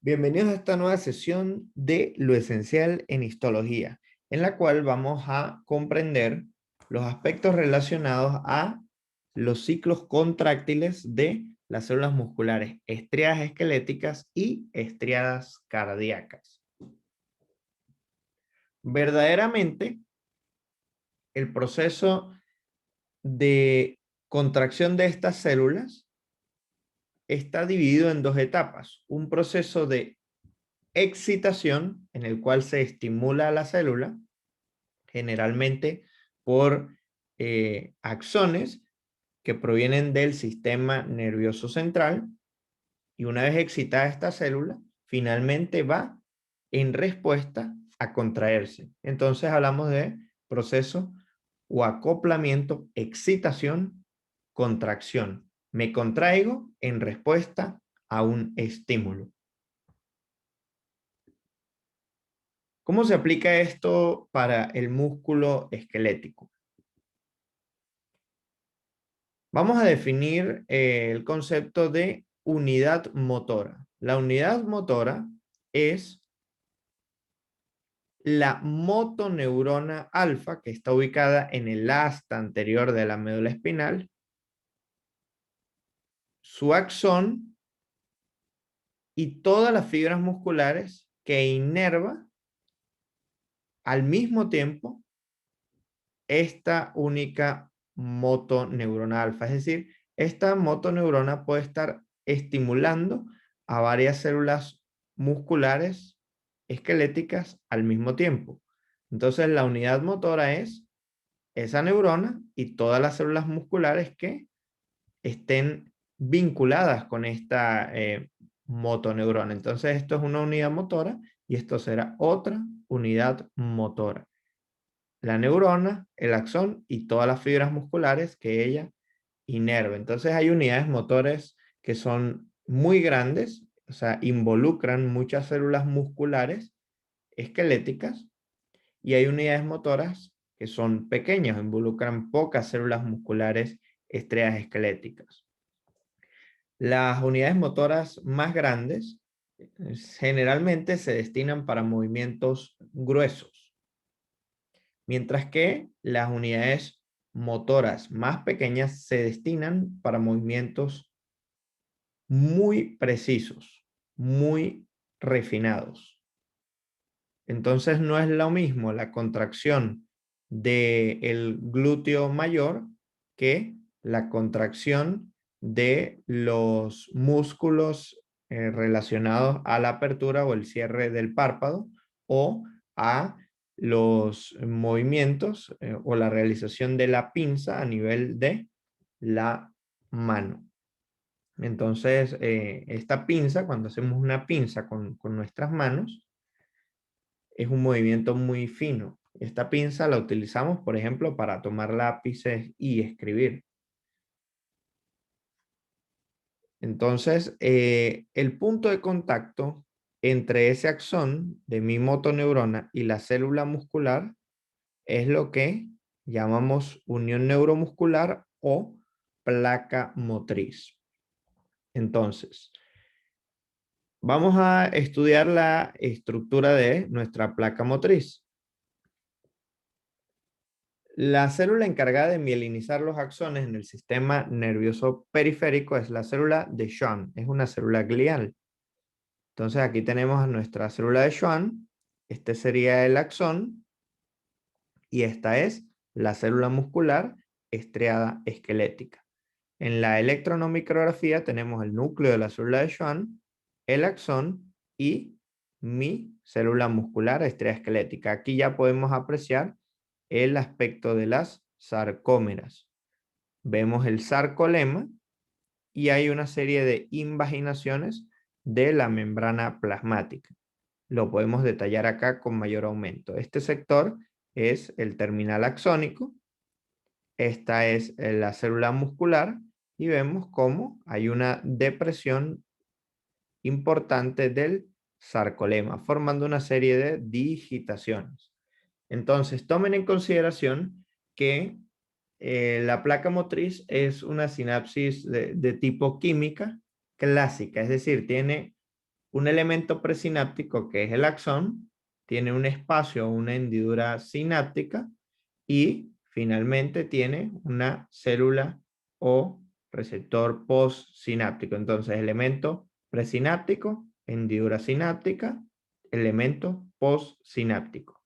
Bienvenidos a esta nueva sesión de Lo Esencial en Histología, en la cual vamos a comprender los aspectos relacionados a los ciclos contráctiles de las células musculares estriadas esqueléticas y estriadas cardíacas. Verdaderamente, el proceso de contracción de estas células está dividido en dos etapas. Un proceso de excitación en el cual se estimula a la célula, generalmente por axones que provienen del sistema nervioso central, y una vez excitada esta célula, finalmente va en respuesta a contraerse. Entonces hablamos de proceso o acoplamiento, excitación, contracción. Me contraigo en respuesta a un estímulo. ¿Cómo se aplica esto para el músculo esquelético? Vamos a definir el concepto de unidad motora. La unidad motora es la motoneurona alfa, que está ubicada en el asta anterior de la médula espinal, su axón y todas las fibras musculares que inerva al mismo tiempo esta única motoneurona alfa. Es decir, esta motoneurona puede estar estimulando a varias células musculares esqueléticas al mismo tiempo. Entonces, la unidad motora es esa neurona y todas las células musculares que estén vinculadas con esta motoneurona. Entonces, esto es una unidad motora y esto será otra unidad motora. La neurona, el axón y todas las fibras musculares que ella inerva. Entonces hay unidades motores que son muy grandes, o sea, involucran muchas células musculares esqueléticas, y hay unidades motoras que son pequeñas, involucran pocas células musculares estriadas esqueléticas. Las unidades motoras más grandes generalmente se destinan para movimientos gruesos, mientras que las unidades motoras más pequeñas se destinan para movimientos muy precisos, muy refinados. Entonces no es lo mismo la contracción del glúteo mayor que la contracción de los músculos relacionados a la apertura o el cierre del párpado, o a los movimientos o la realización de la pinza a nivel de la mano. Entonces, esta pinza, cuando hacemos una pinza con nuestras manos, es un movimiento muy fino. Esta pinza la utilizamos, por ejemplo, para tomar lápices y escribir. Entonces, el punto de contacto entre ese axón de mi motoneurona y la célula muscular es lo que llamamos unión neuromuscular o placa motriz. Entonces, vamos a estudiar la estructura de nuestra placa motriz. La célula encargada de mielinizar los axones en el sistema nervioso periférico es la célula de Schwann, es una célula glial. Entonces aquí tenemos a nuestra célula de Schwann, este sería el axón y esta es la célula muscular estriada esquelética. En la electronomicrografía tenemos el núcleo de la célula de Schwann, el axón y mi célula muscular estriada esquelética. Aquí ya podemos apreciar el aspecto de las sarcómeras. Vemos el sarcolema y hay una serie de invaginaciones de la membrana plasmática. Lo podemos detallar acá con mayor aumento. Este sector es el terminal axónico. Esta es la célula muscular y vemos cómo hay una depresión importante del sarcolema, formando una serie de digitaciones. Entonces, tomen en consideración que la placa motriz es una sinapsis de tipo química clásica, es decir, tiene Un elemento presináptico, que es el axón, tiene un espacio o una hendidura sináptica y finalmente tiene una célula o receptor postsináptico. Entonces, elemento presináptico, hendidura sináptica, elemento postsináptico.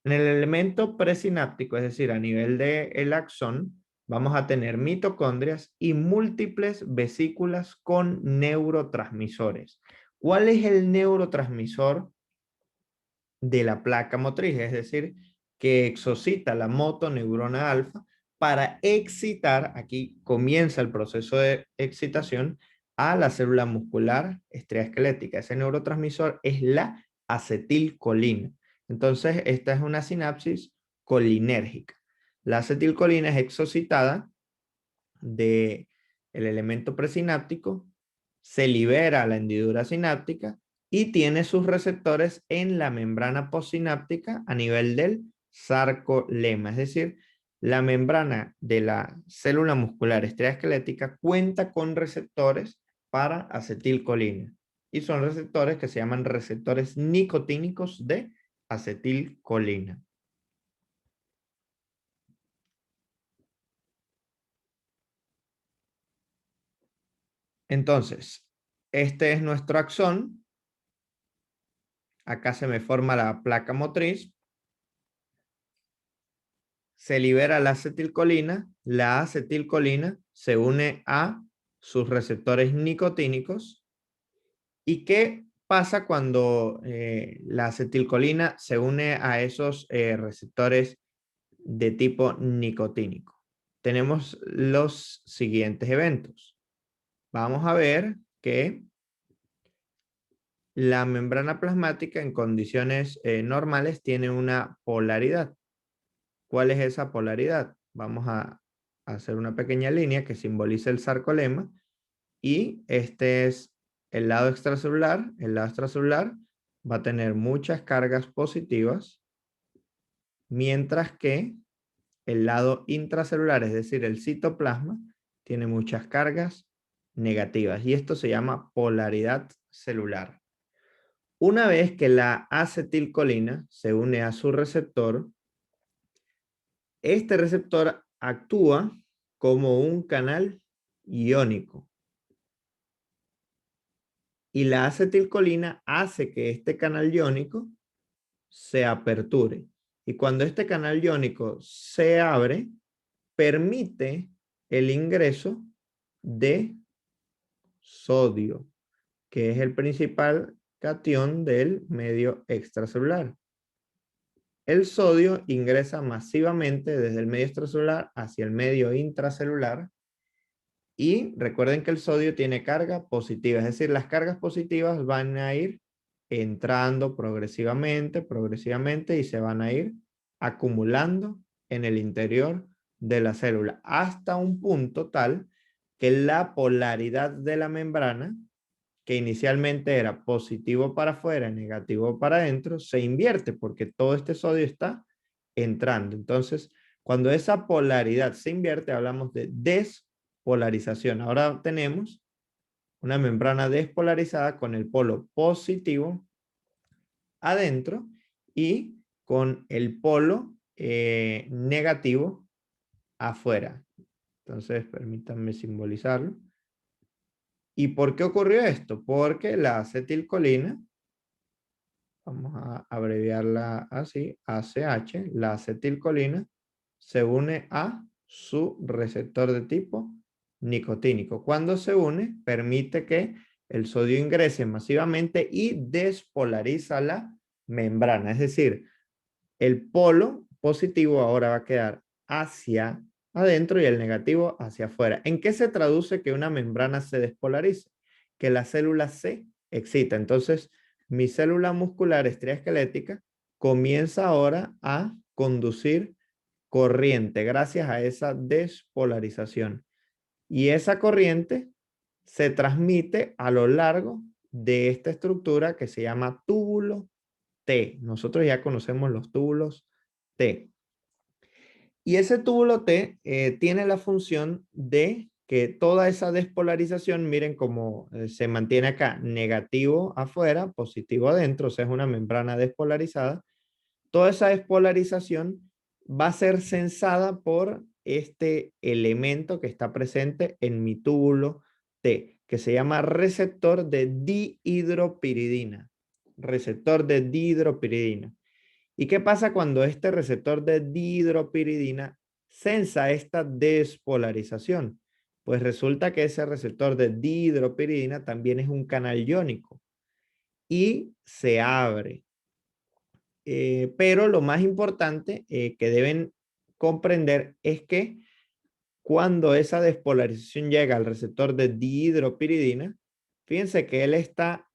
En el elemento presináptico, es decir, a nivel del axón, vamos a tener mitocondrias y múltiples vesículas con neurotransmisores. ¿Cuál es el neurotransmisor de la placa motriz? Es decir, que excita la motoneurona alfa para excitar, aquí comienza el proceso de excitación, a la célula muscular estriasquelética. Ese neurotransmisor es la acetilcolina. Entonces, esta es una sinapsis colinérgica. La acetilcolina es exocitada del elemento presináptico, se libera a la hendidura sináptica y tiene sus receptores en la membrana postsináptica a nivel del sarcolema. Es decir, la membrana de la célula muscular estriasquelética cuenta con receptores para acetilcolina. Y son receptores que se llaman receptores nicotínicos de acetilcolina. Entonces, este es nuestro axón. Acá se me forma la placa motriz. Se libera la acetilcolina se une a sus receptores nicotínicos. ¿Y qué pasa cuando la acetilcolina se une a esos receptores de tipo nicotínico? Tenemos los siguientes eventos. Vamos a ver que la membrana plasmática en condiciones normales tiene una polaridad. ¿Cuál es esa polaridad? Vamos a hacer una pequeña línea que simboliza el sarcolema y este es el lado extracelular. El lado extracelular va a tener muchas cargas positivas, mientras que el lado intracelular, es decir, el citoplasma, tiene muchas cargas negativas y esto se llama polaridad celular. Una vez que la acetilcolina se une a su receptor, este receptor actúa como un canal iónico y la acetilcolina hace que este canal iónico se aperture. Y cuando este canal iónico se abre, permite el ingreso de sodio, que es el principal catión del medio extracelular. El sodio ingresa masivamente desde el medio extracelular hacia el medio intracelular y recuerden que el sodio tiene carga positiva, es decir, las cargas positivas van a ir entrando progresivamente y se van a ir acumulando en el interior de la célula hasta un punto tal que la polaridad de la membrana, que inicialmente era positivo para afuera, negativo para adentro, se invierte porque todo este sodio está entrando. Entonces, cuando esa polaridad se invierte, hablamos de despolarización. Ahora tenemos una membrana despolarizada con el polo positivo adentro y con el polo negativo afuera. Entonces, permítanme simbolizarlo. ¿Y por qué ocurrió esto? Porque la acetilcolina, vamos a abreviarla así, ACH, la acetilcolina se une a su receptor de tipo nicotínico. Cuando se une, permite que el sodio ingrese masivamente y despolariza la membrana. Es decir, el polo positivo ahora va a quedar hacia adentro y el negativo hacia afuera. ¿En qué se traduce que una membrana se despolarice? Que la célula se excita. Entonces, mi célula muscular estriasquelética comienza ahora a conducir corriente gracias a esa despolarización. Y esa corriente se transmite a lo largo de esta estructura que se llama túbulo T. Nosotros ya conocemos los túbulos T. Y ese túbulo T tiene la función de que toda esa despolarización, miren cómo se mantiene acá, negativo afuera, positivo adentro, o sea, es una membrana despolarizada. Toda esa despolarización va a ser sensada por este elemento que está presente en mi túbulo T, que se llama receptor de dihidropiridina. Receptor de dihidropiridina. ¿Y qué pasa cuando este receptor de dihidropiridina sensa esta despolarización? Pues resulta que ese receptor de dihidropiridina también es un canal iónico y se abre. Pero lo más importante que deben comprender es que cuando esa despolarización llega al receptor de dihidropiridina, fíjense que él está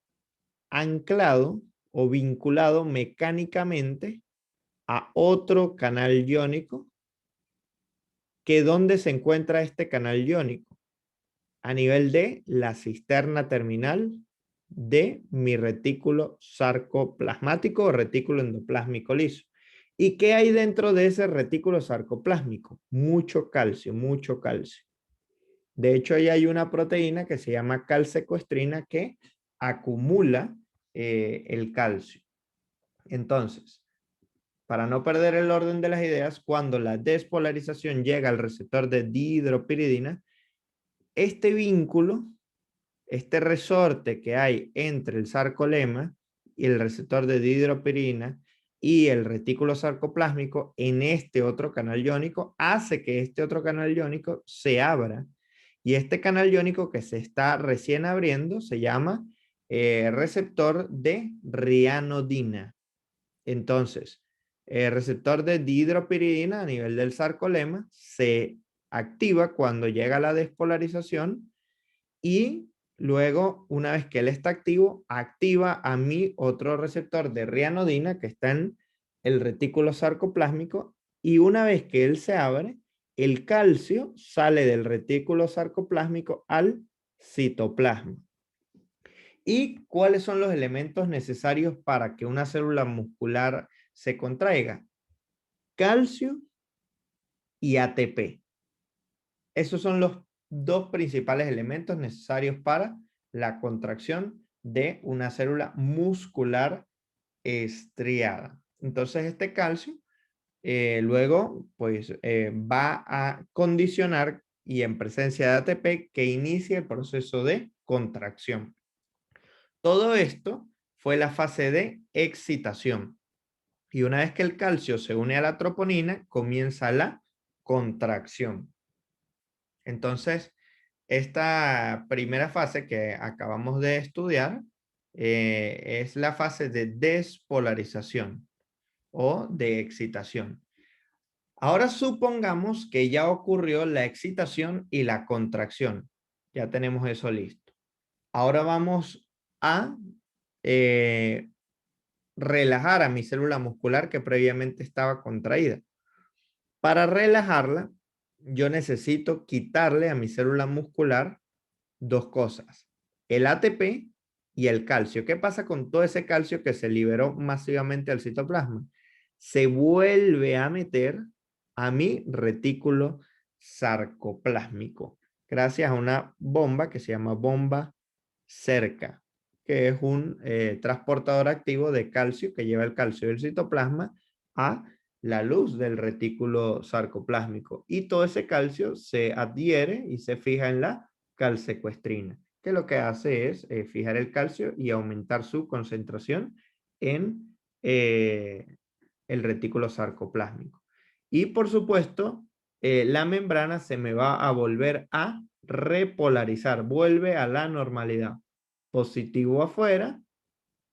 anclado o vinculado mecánicamente a otro canal iónico, que ¿dónde se encuentra este canal iónico? A nivel de la cisterna terminal de mi retículo sarcoplasmático o retículo endoplásmico liso. ¿Y qué hay dentro de ese retículo sarcoplásmico? Mucho calcio, mucho calcio. De hecho, ahí hay una proteína que se llama calsecoestrina que acumula el calcio. Entonces, para no perder el orden de las ideas, cuando la despolarización llega al receptor de dihidropiridina, este vínculo, este resorte que hay entre el sarcolema y el receptor de dihidropirina y el retículo sarcoplásmico en este otro canal iónico, hace que este otro canal iónico se abra. Y este canal iónico que se está recién abriendo se llama receptor de rianodina. Entonces, el receptor de dihidropiridina a nivel del sarcolema se activa cuando llega la despolarización y luego, una vez que él está activo, activa a mi otro receptor de rianodina que está en el retículo sarcoplásmico y una vez que él se abre, el calcio sale del retículo sarcoplásmico al citoplasma. ¿Y cuáles son los elementos necesarios para que una célula muscular se contraiga? Calcio y ATP. Esos son los dos principales elementos necesarios para la contracción de una célula muscular estriada. Entonces, este calcio luego pues va a condicionar y en presencia de ATP que inicie el proceso de contracción. Todo esto fue la fase de excitación. Y una vez que el calcio se une a la troponina, comienza la contracción. Entonces, esta primera fase que acabamos de estudiar es la fase de despolarización o de excitación. Ahora supongamos que ya ocurrió la excitación y la contracción. Ya tenemos eso listo. Ahora vamos a relajar a mi célula muscular que previamente estaba contraída. Para relajarla, yo necesito quitarle a mi célula muscular dos cosas, el ATP y el calcio. ¿Qué pasa con todo ese calcio que se liberó masivamente al citoplasma? Se vuelve a meter a mi retículo sarcoplásmico gracias a una bomba que se llama bomba cerca, que es un transportador activo de calcio que lleva el calcio del citoplasma a la luz del retículo sarcoplásmico. Y todo ese calcio se adhiere y se fija en la calsecuestrina, que lo que hace es fijar el calcio y aumentar su concentración en el retículo sarcoplásmico. Y por supuesto, la membrana se me va a volver a repolarizar, vuelve a la normalidad. Positivo afuera,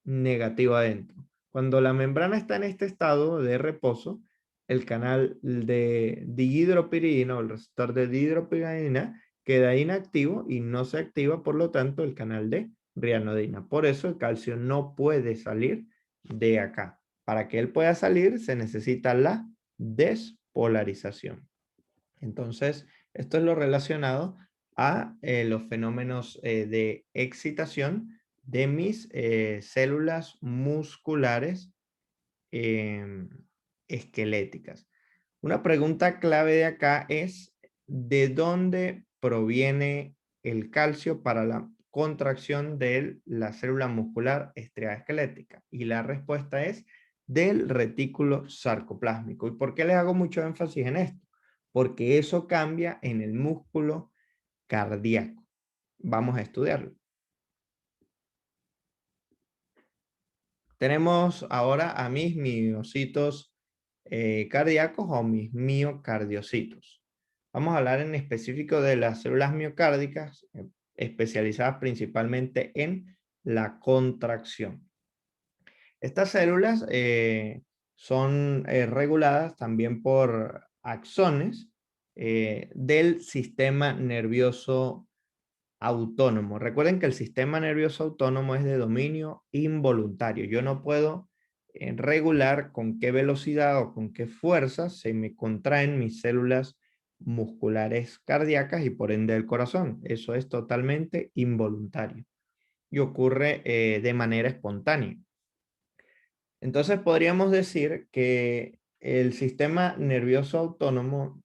negativo adentro. Cuando la membrana está en este estado de reposo, el canal de dihidropiridina o el receptor de dihidropiridina queda inactivo y no se activa, por lo tanto, el canal de rianodina. Por eso el calcio no puede salir de acá. Para que él pueda salir, se necesita la despolarización. Entonces, esto es lo relacionado a los fenómenos de excitación de mis células musculares esqueléticas. Una pregunta clave de acá es, ¿de dónde proviene el calcio para la contracción de la célula muscular estriada esquelética? Y la respuesta es del retículo sarcoplásmico. ¿Y por qué les hago mucho énfasis en esto? Porque eso cambia en el músculo cardíaco. Vamos a estudiarlo. Tenemos ahora a mis miocitos cardíacos o mis miocardiocitos. Vamos a hablar en específico de las células miocárdicas, especializadas principalmente en la contracción. Estas células son reguladas también por axones del sistema nervioso autónomo. Recuerden que el sistema nervioso autónomo es de dominio involuntario. Yo no puedo regular con qué velocidad o con qué fuerza se me contraen mis células musculares cardíacas y por ende el corazón. Eso es totalmente involuntario y ocurre de manera espontánea. Entonces podríamos decir que el sistema nervioso autónomo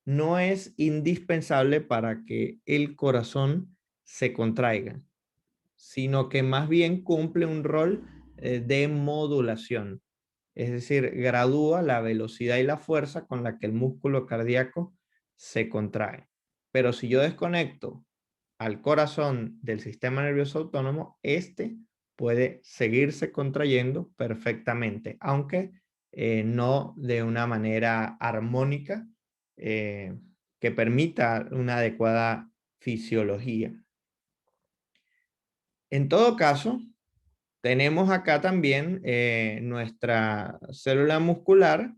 no es indispensable para que el corazón se contraiga, sino que más bien cumple un rol de modulación. Es decir, gradúa la velocidad y la fuerza con la que el músculo cardíaco se contrae. Pero si yo desconecto al corazón del sistema nervioso autónomo, este puede seguirse contrayendo perfectamente, aunque no de una manera armónica que permita una adecuada fisiología. En todo caso, tenemos acá también nuestra célula muscular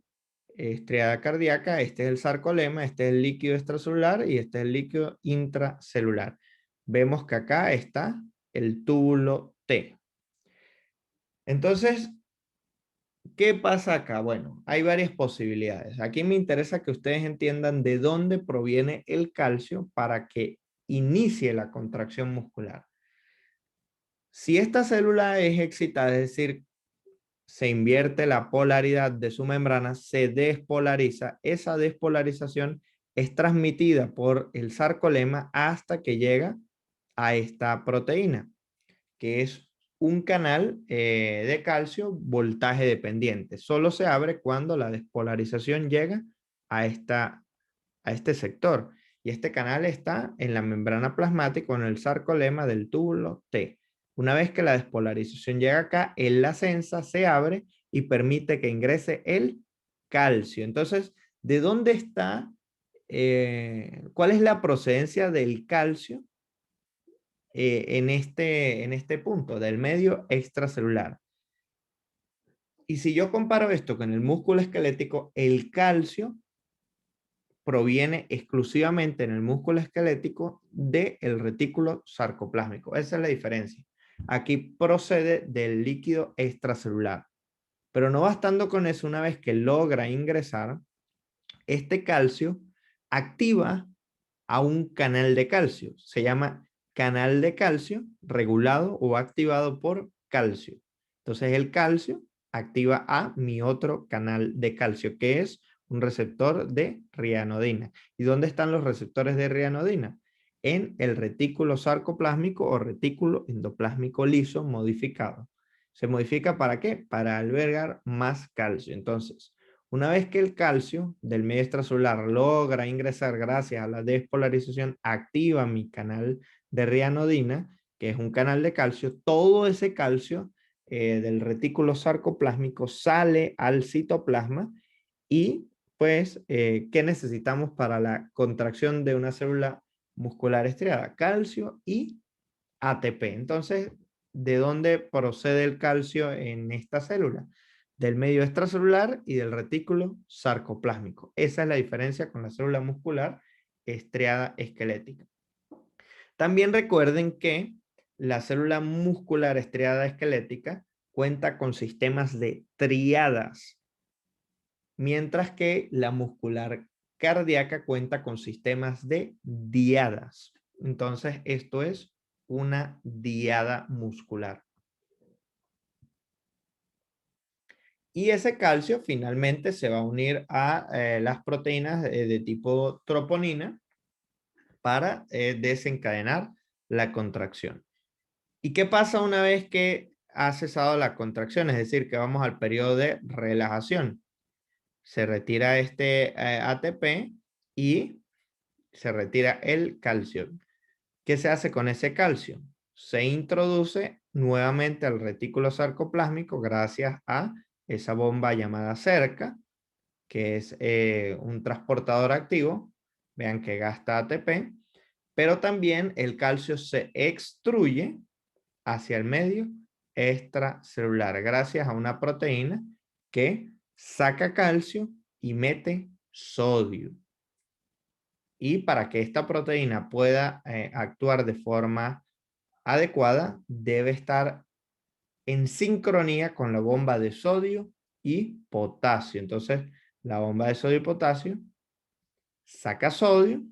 estriada cardíaca. Este es el sarcolema, este es el líquido extracelular y este es el líquido intracelular. Vemos que acá está el túbulo T. Entonces, ¿qué pasa acá? Bueno, hay varias posibilidades. Aquí me interesa que ustedes entiendan de dónde proviene el calcio para que inicie la contracción muscular. Si esta célula es excitada, es decir, se invierte la polaridad de su membrana, se despolariza. Esa despolarización es transmitida por el sarcolema hasta que llega a esta proteína, que es un canal de calcio voltaje dependiente. Solo se abre cuando la despolarización llega a, a este sector. Y este canal está en la membrana plasmática en el sarcolema del túbulo T. Una vez que la despolarización llega acá, el ascensa se abre y permite que ingrese el calcio. Entonces, ¿de dónde está? ¿Cuál es la procedencia del calcio en este punto, del medio extracelular? Y si yo comparo esto con el músculo esquelético, el calcio proviene exclusivamente en el músculo esquelético del retículo sarcoplásmico. Esa es la diferencia. Aquí procede del líquido extracelular. Pero no bastando con eso, una vez que logra ingresar, este calcio activa a un canal de calcio. Se llama canal de calcio regulado o activado por calcio. Entonces el calcio activa a mi otro canal de calcio, que es un receptor de rianodina. ¿Y dónde están los receptores de rianodina? En el retículo sarcoplásmico o retículo endoplásmico liso modificado. ¿Se modifica para qué? Para albergar más calcio. Entonces, una vez que el calcio del medio extracelular logra ingresar gracias a la despolarización, activa mi canal de rianodina, que es un canal de calcio, todo ese calcio del retículo sarcoplásmico sale al citoplasma y pues, ¿qué necesitamos para la contracción de una célula muscular estriada? Calcio y ATP. Entonces, ¿de dónde procede el calcio en esta célula? Del medio extracelular y del retículo sarcoplásmico. Esa es la diferencia con la célula muscular estriada esquelética. También recuerden que la célula muscular estriada esquelética cuenta con sistemas de triadas, mientras que la muscular cardíaca cuenta con sistemas de diadas. Entonces, esto es una diada muscular. Y ese calcio finalmente se va a unir a las proteínas de tipo troponina para desencadenar la contracción. ¿Y qué pasa una vez que ha cesado la contracción? Es decir, que vamos al periodo de relajación. Se retira este ATP y se retira el calcio. ¿Qué se hace con ese calcio? Se introduce nuevamente al retículo sarcoplásmico gracias a esa bomba llamada cerca, que es un transportador activo. Vean que gasta ATP, pero también el calcio se extruye hacia el medio extracelular gracias a una proteína que saca calcio y mete sodio. Y para que esta proteína pueda actuar de forma adecuada, debe estar en sincronía con la bomba de sodio y potasio. Entonces, la bomba de sodio y potasio saca sodio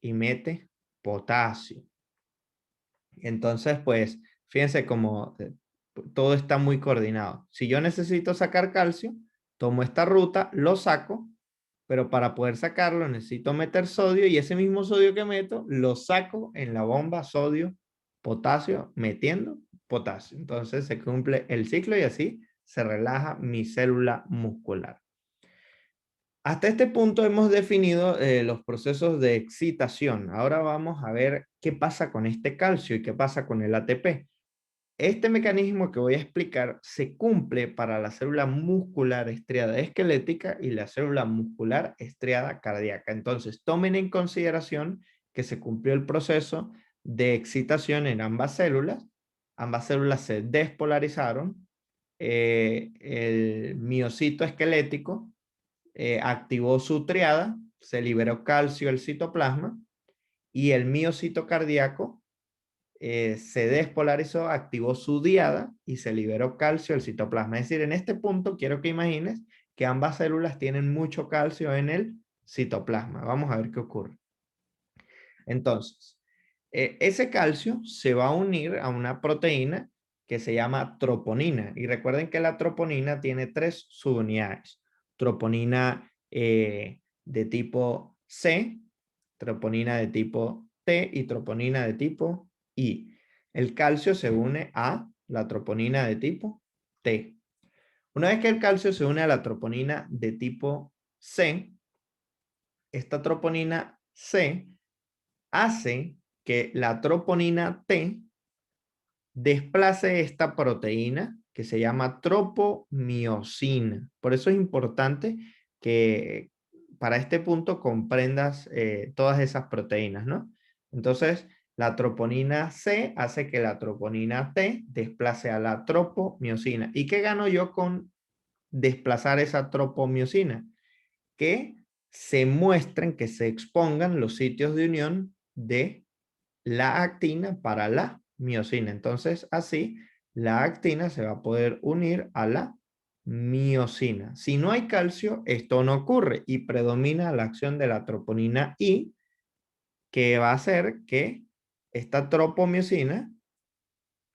y mete potasio. Entonces, pues, fíjense cómo todo está muy coordinado. Si yo necesito sacar calcio, tomo esta ruta, lo saco, pero para poder sacarlo necesito meter sodio y ese mismo sodio que meto lo saco en la bomba sodio, potasio, metiendo potasio. Entonces se cumple el ciclo y así se relaja mi célula muscular. Hasta este punto hemos definido los procesos de excitación. Ahora vamos a ver qué pasa con este calcio y qué pasa con el ATP. Este mecanismo que voy a explicar se cumple para la célula muscular estriada esquelética y la célula muscular estriada cardíaca. Entonces, tomen en consideración que se cumplió el proceso de excitación en ambas células. Ambas células se despolarizaron. El miocito esquelético activó su triada, se liberó calcio al citoplasma y el miocito cardíaco se despolarizó, activó su diada y se liberó calcio al citoplasma. Es decir, en este punto quiero que imagines que ambas células tienen mucho calcio en el citoplasma. Vamos a ver qué ocurre. Entonces, ese calcio se va a unir a una proteína que se llama troponina. Y recuerden que la troponina tiene 3 subunidades. Troponina de tipo C, troponina de tipo T y troponina de tipo I. El calcio se une a la troponina de tipo T. Una vez que el calcio se une a la troponina de tipo C, esta troponina C hace que la troponina T desplace esta proteína que se llama tropomiosina. Por eso es importante que para este punto comprendas todas esas proteínas, ¿no? Entonces, la troponina C hace que la troponina T desplace a la tropomiosina. ¿Y qué gano yo con desplazar esa tropomiosina? Que se muestren, que se expongan los sitios de unión de la actina para la miosina. Entonces, así, la actina se va a poder unir a la miosina. Si no hay calcio, esto no ocurre y predomina la acción de la troponina I, que va a hacer que esta tropomiosina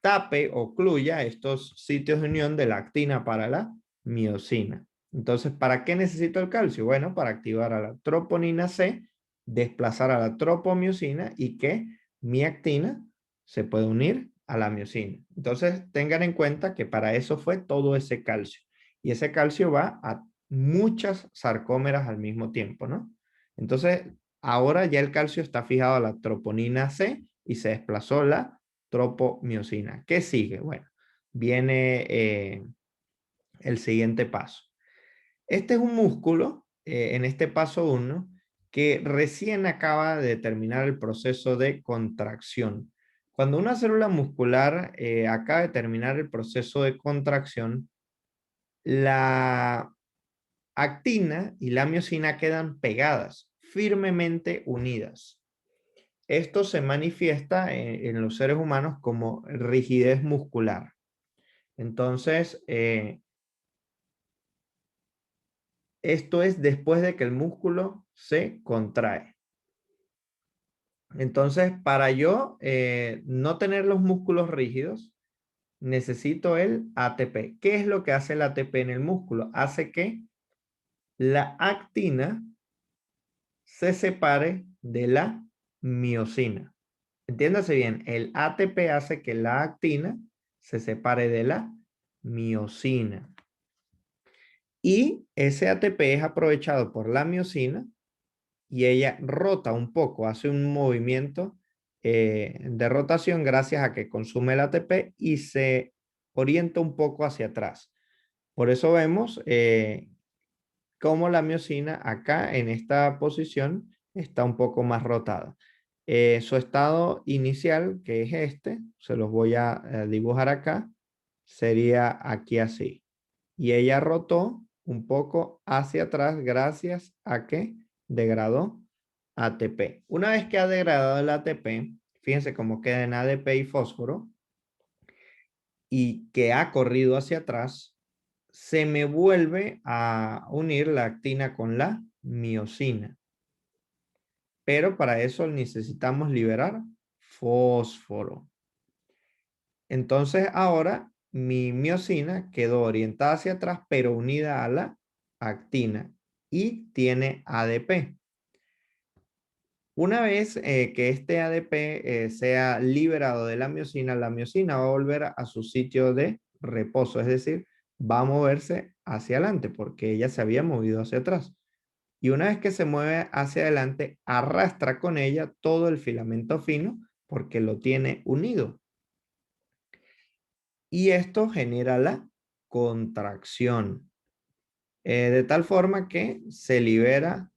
tape o ocluya estos sitios de unión de la actina para la miosina. Entonces, ¿para qué necesito el calcio? Bueno, para activar a la troponina C, desplazar a la tropomiosina y que mi actina se puede unir a la miosina. Entonces, tengan en cuenta que para eso fue todo ese calcio. Y ese calcio va a muchas sarcómeras al mismo tiempo, ¿no? Entonces, ahora ya el calcio está fijado a la troponina C y se desplazó la tropomiosina. ¿Qué sigue? Bueno, viene el siguiente paso. Este es un músculo, en este paso 1, que recién acaba de terminar el proceso de contracción. Cuando una célula muscular acaba de terminar el proceso de contracción, la actina y la miosina quedan pegadas, firmemente unidas. Esto se manifiesta en los seres humanos como rigidez muscular. Entonces, esto es después de que el músculo se contrae. Entonces, para yo no tener los músculos rígidos, necesito el ATP. ¿Qué es lo que hace el ATP en el músculo? Hace que la actina se separe de la miosina. Entiéndase bien, el ATP hace que la actina se separe de la miosina. Y ese ATP es aprovechado por la miosina y ella rota un poco, hace un movimiento de rotación gracias a que consume el ATP y se orienta un poco hacia atrás. Por eso vemos cómo la miosina acá en esta posición está un poco más rotada. Su estado inicial, que es este, se los voy a dibujar acá, sería aquí así. Y ella rotó un poco hacia atrás gracias a que degradó ATP. Una vez que ha degradado el ATP, fíjense cómo queda en ADP y fósforo, y que ha corrido hacia atrás, se me vuelve a unir la actina con la miosina. Pero para eso necesitamos liberar fósforo. Entonces ahora mi miosina quedó orientada hacia atrás, pero unida a la actina y tiene ADP. Una vez que este ADP sea liberado de la miosina va a volver a su sitio de reposo, es decir, va a moverse hacia adelante porque ella se había movido hacia atrás. Y una vez que se mueve hacia adelante, arrastra con ella todo el filamento fino porque lo tiene unido. Y esto genera la contracción, de tal forma que se libera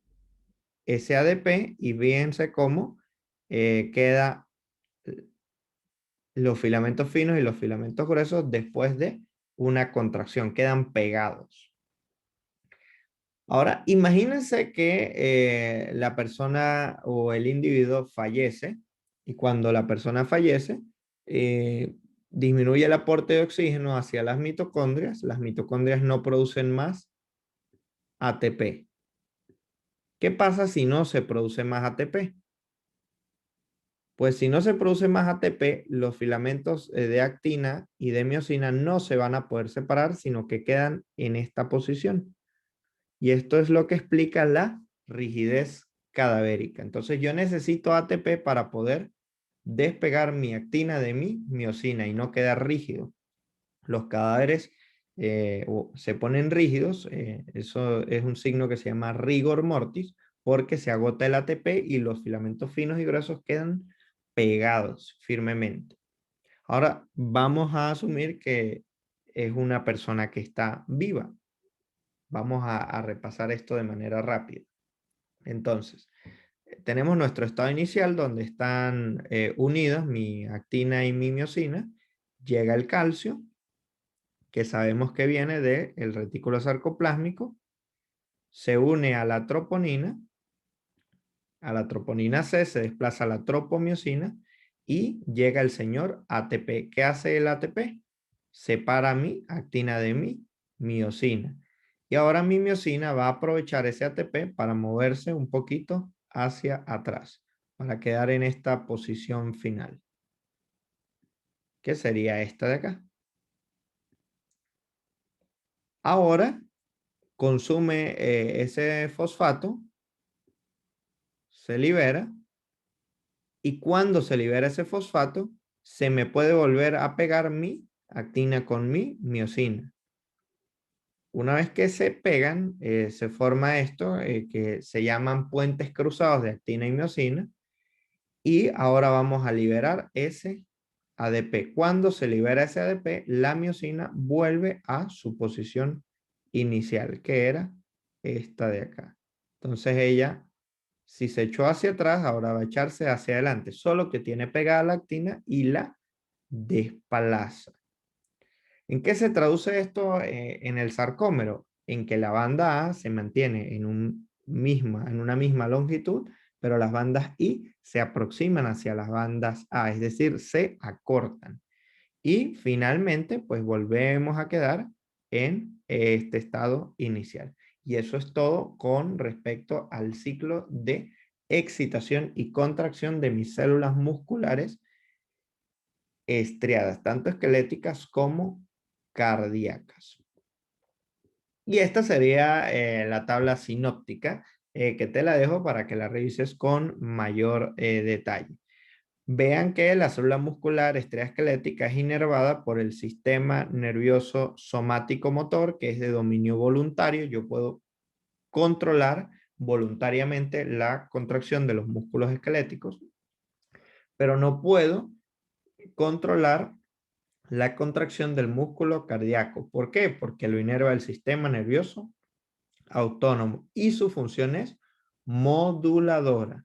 ese ADP y fíjense cómo queda los filamentos finos y los filamentos gruesos después de una contracción, quedan pegados. Ahora, imagínense que la persona o el individuo fallece y cuando la persona fallece, disminuye el aporte de oxígeno hacia las mitocondrias no producen más ATP. ¿Qué pasa si no se produce más ATP? Pues si no se produce más ATP, los filamentos de actina y de miosina no se van a poder separar, sino que quedan en esta posición. Y esto es lo que explica la rigidez cadavérica. Entonces yo necesito ATP para poder despegar mi actina de mi miosina y no quedar rígido. Los cadáveres se ponen rígidos, eso es un signo que se llama rigor mortis, porque se agota el ATP y los filamentos finos y gruesos quedan pegados firmemente. Ahora vamos a asumir que es una persona que está viva. Vamos a repasar esto de manera rápida. Entonces, tenemos nuestro estado inicial donde están unidas mi actina y mi miosina. Llega el calcio, que sabemos que viene del retículo sarcoplásmico, se une a la troponina C, se desplaza a la tropomiosina y llega el señor ATP. ¿Qué hace el ATP? Separa mi actina de mi miosina. Y ahora mi miosina va a aprovechar ese ATP para moverse un poquito hacia atrás, para quedar en esta posición final, que sería esta de acá. Ahora consume ese fosfato, se libera, y cuando se libera ese fosfato, se me puede volver a pegar mi actina con mi miosina. Una vez que se pegan, se forma esto que se llaman puentes cruzados de actina y miosina. Y ahora vamos a liberar ese ADP. Cuando se libera ese ADP, la miosina vuelve a su posición inicial, que era esta de acá. Entonces ella, si se echó hacia atrás, ahora va a echarse hacia adelante, solo que tiene pegada la actina y la desplaza. ¿En qué se traduce esto en el sarcómero? En que la banda A se mantiene en una misma longitud, pero las bandas I se aproximan hacia las bandas A, es decir, se acortan. Y finalmente, pues volvemos a quedar en este estado inicial. Y eso es todo con respecto al ciclo de excitación y contracción de mis células musculares estriadas, tanto esqueléticas como cardíacas. Y esta sería la tabla sinóptica que te la dejo para que la revises con mayor detalle. Vean que la célula muscular estriada esquelética es inervada por el sistema nervioso somático motor, que es de dominio voluntario. Yo puedo controlar voluntariamente la contracción de los músculos esqueléticos, pero no puedo controlar la contracción del músculo cardíaco. ¿Por qué? Porque lo inerva el sistema nervioso autónomo y su función es moduladora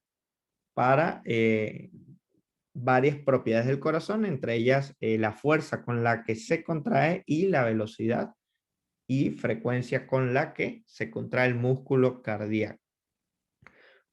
para varias propiedades del corazón, entre ellas la fuerza con la que se contrae y la velocidad y frecuencia con la que se contrae el músculo cardíaco.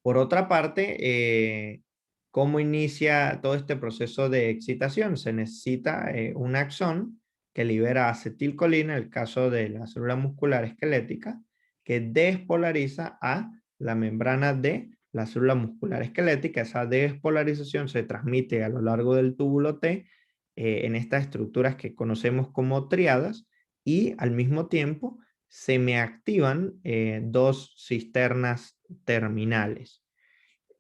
Por otra parte, ¿cómo inicia todo este proceso de excitación? Se necesita un axón que libera acetilcolina, en el caso de la célula muscular esquelética, que despolariza a la membrana de la célula muscular esquelética. Esa despolarización se transmite a lo largo del túbulo T en estas estructuras que conocemos como triadas y al mismo tiempo se me activan dos cisternas terminales.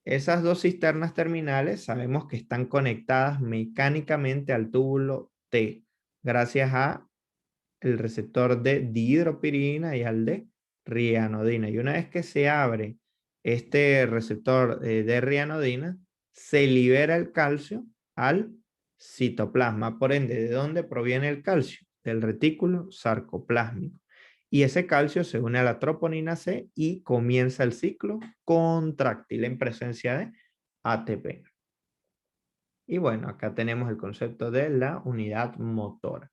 Esas dos cisternas terminales sabemos que están conectadas mecánicamente al túbulo T gracias a el receptor de dihidropirina y al de rianodina. Y una vez que se abre este receptor de rianodina, se libera el calcio al citoplasma. Por ende, ¿de dónde proviene el calcio? Del retículo sarcoplásmico. Y ese calcio se une a la troponina C y comienza el ciclo contráctil en presencia de ATP. Y bueno, acá tenemos el concepto de la unidad motora.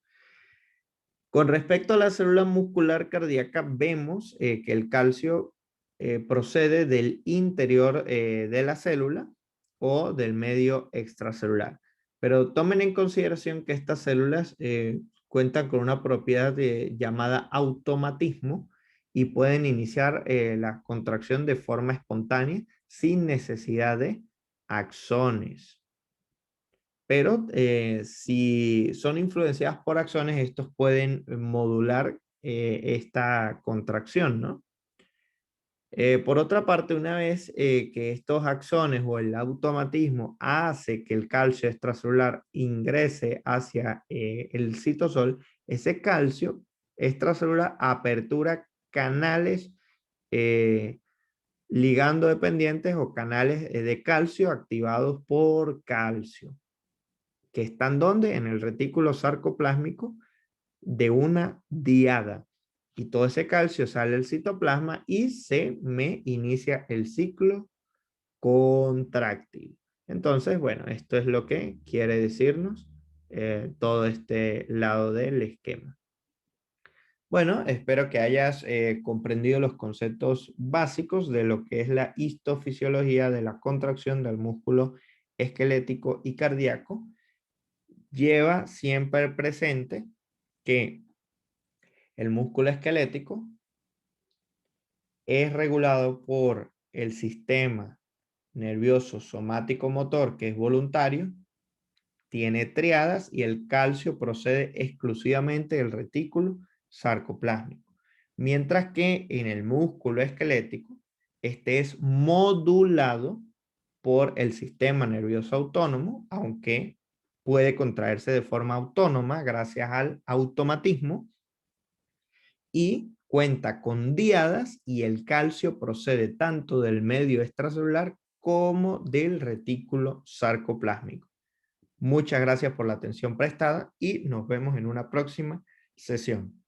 Con respecto a la célula muscular cardíaca, vemos que el calcio procede del interior de la célula o del medio extracelular. Pero tomen en consideración que estas células cuentan con una propiedad llamada automatismo y pueden iniciar la contracción de forma espontánea sin necesidad de axones. Pero si son influenciadas por axones, estos pueden modular esta contracción, ¿no? Por otra parte, una vez que estos axones o el automatismo hace que el calcio extracelular ingrese hacia el citosol, ese calcio extracelular apertura canales ligando dependientes o canales de calcio activados por calcio, que están donde en el retículo sarcoplásmico de una diada. Y todo ese calcio sale al citoplasma y se me inicia el ciclo contráctil. Entonces, bueno, esto es lo que quiere decirnos todo este lado del esquema. Bueno, espero que hayas comprendido los conceptos básicos de lo que es la histofisiología de la contracción del músculo esquelético y cardíaco. Lleva siempre presente que el músculo esquelético es regulado por el sistema nervioso somático motor, que es voluntario, tiene triadas y el calcio procede exclusivamente del retículo sarcoplásmico. Mientras que en el músculo esquelético, este es modulado por el sistema nervioso autónomo, aunque puede contraerse de forma autónoma gracias al automatismo, y cuenta con diadas y el calcio procede tanto del medio extracelular como del retículo sarcoplásmico. Muchas gracias por la atención prestada y nos vemos en una próxima sesión.